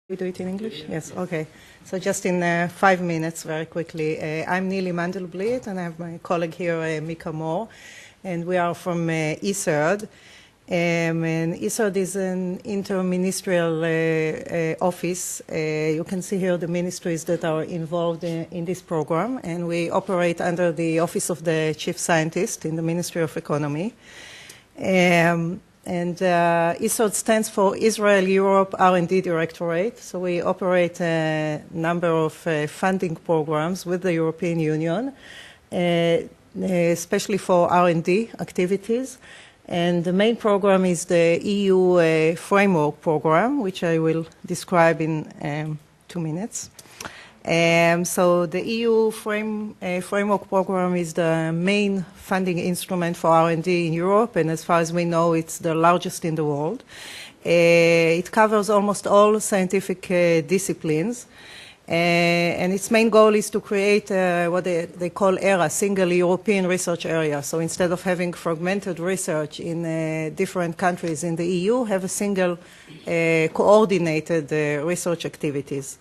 We do it in English? Yes, okay. So just in 5 minutes, very quickly. I'm Nili Mandelblit, and I have my colleague here, Mika Moore, and we are from ISERD. And ISERD is an interministerial office. You can see here the ministries that are involved in this program, and we operate under the Office of the Chief Scientist in the Ministry of Economy. ISERD stands for Israel-Europe R&D Directorate. So we operate a number of funding programs with the European Union, especially for R&D activities. And the main program is the EU Framework Program, which I will describe in 2 minutes. So the EU Framework Program is the main funding instrument for R&D in Europe, and as far as we know, it's the largest in the world. It covers almost all scientific disciplines, and its main goal is to create what they call ERA, Single European Research Area. So instead of having fragmented research in different countries in the EU, have a single coordinated research activities.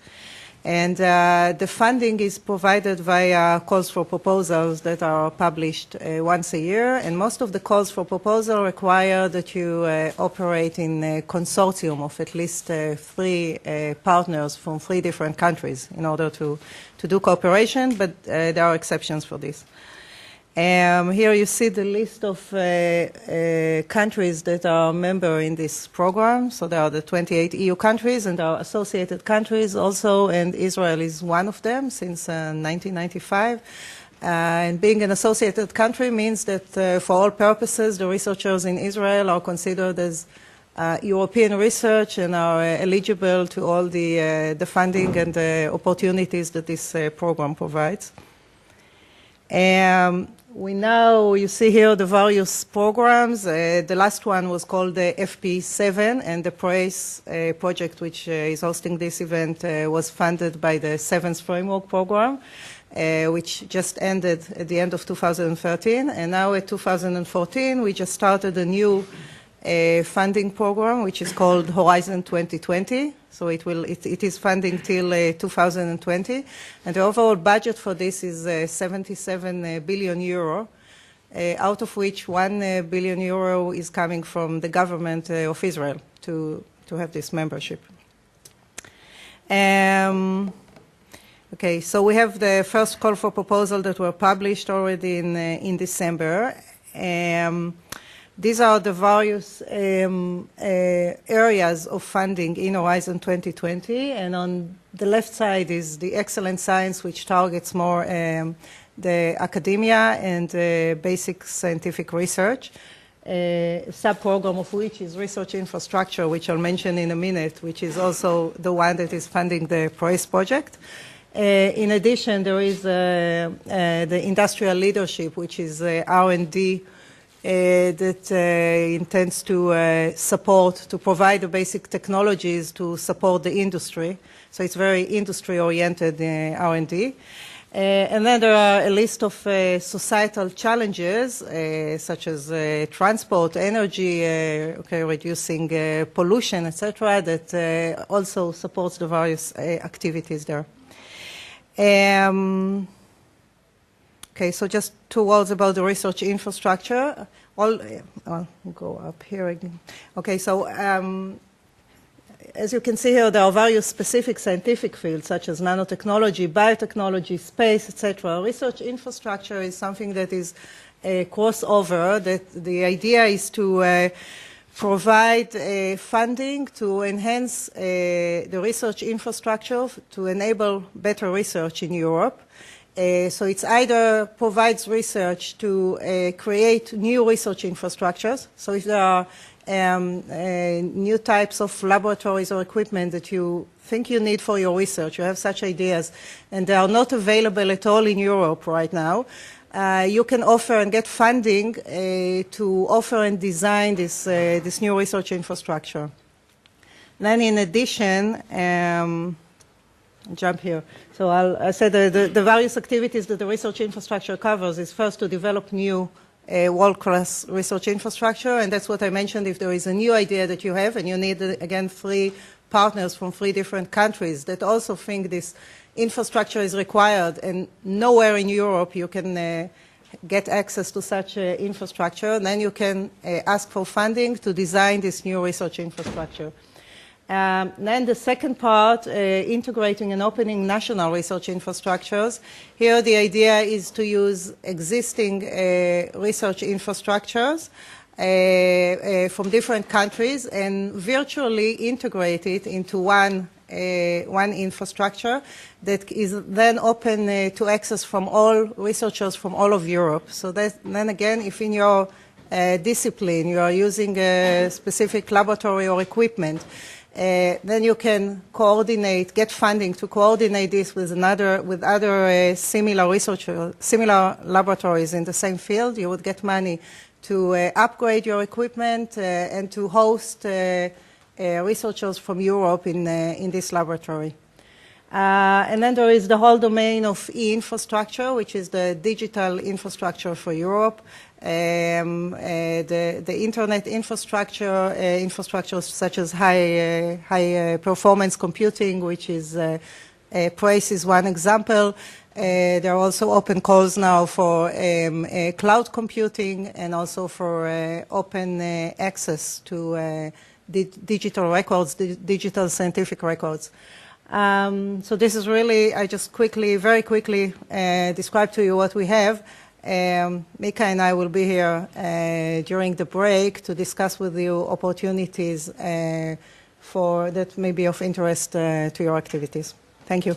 And the funding is provided via calls for proposals that are published once a year. And most of the calls for proposal require that you operate in a consortium of at least 3 partners from 3 different countries in order to do cooperation, but there are exceptions for this. Here you see the list of countries that are member in this program. So there are the 28 EU countries, and there are associated countries also, and Israel is one of them since 1995. And being an associated country means that for all purposes, the researchers in Israel are considered as European research and are eligible to all the funding and the opportunities that this program provides. You see here the various programs. The last one was called the FP7, and the Prace project, which is hosting this event, was funded by the 7th Framework Program, which just ended at the end of 2013. And now at 2014, we just started a new funding program, which is called Horizon 2020. So it is funding till 2020. And the overall budget for this is 77 billion euro, out of which 1 billion euro is coming from the government of Israel to have this membership. Okay, so we have the first call for proposal that were published already in December. These are the various areas of funding in Horizon 2020, and on the left side is the excellent science, which targets more the academia and basic scientific research. A sub-program of which is research infrastructure, which I'll mention in a minute, which is also the one that is funding the Prace project. In addition, there is the industrial leadership, which is R&D, that intends to provide the basic technologies to support the industry. So it's very industry-oriented R&D. And then there are a list of societal challenges, such as transport, energy, reducing pollution, etc., that also supports the various activities there. Okay, so just 2 words about the research infrastructure. I'll go up here again. Okay, so as you can see here, there are various specific scientific fields, such as nanotechnology, biotechnology, space, etc. Research infrastructure is something that is a crossover. That the idea is to provide funding to enhance the research infrastructure to enable better research in Europe. So it's either provides research to create new research infrastructures. So if there are new types of laboratories or equipment that you think you need for your research, you have such ideas, and they are not available at all in Europe right now, you can offer and get funding to offer and design this new research infrastructure. Then in addition, jump here. So I said the various activities that the research infrastructure covers is first to develop new world-class research infrastructure, and that's what I mentioned. If there is a new idea that you have and you need, again, 3 partners from 3 different countries that also think this infrastructure is required, and nowhere in Europe you can get access to such infrastructure, and then you can ask for funding to design this new research infrastructure. Then the second part, integrating and opening national research infrastructures. Here the idea is to use existing research infrastructures from different countries and virtually integrate it into one infrastructure that is then open to access from all researchers from all of Europe. So then again, if in your discipline you are using a specific laboratory or equipment, then you can coordinate, get funding to coordinate this with other similar laboratories in the same field. You would get money to upgrade your equipment and to host researchers from Europe in this laboratory. And then there is the whole domain of e-infrastructure, which is the digital infrastructure for Europe. The internet infrastructure, infrastructures such as high performance computing, which is Prace is one example. There are also open calls now for cloud computing and also for open access to digital records, digital scientific records. So this is really, I just very quickly describe to you what we have. Mika and I will be here during the break to discuss with you opportunities that may be of interest to your activities. Thank you.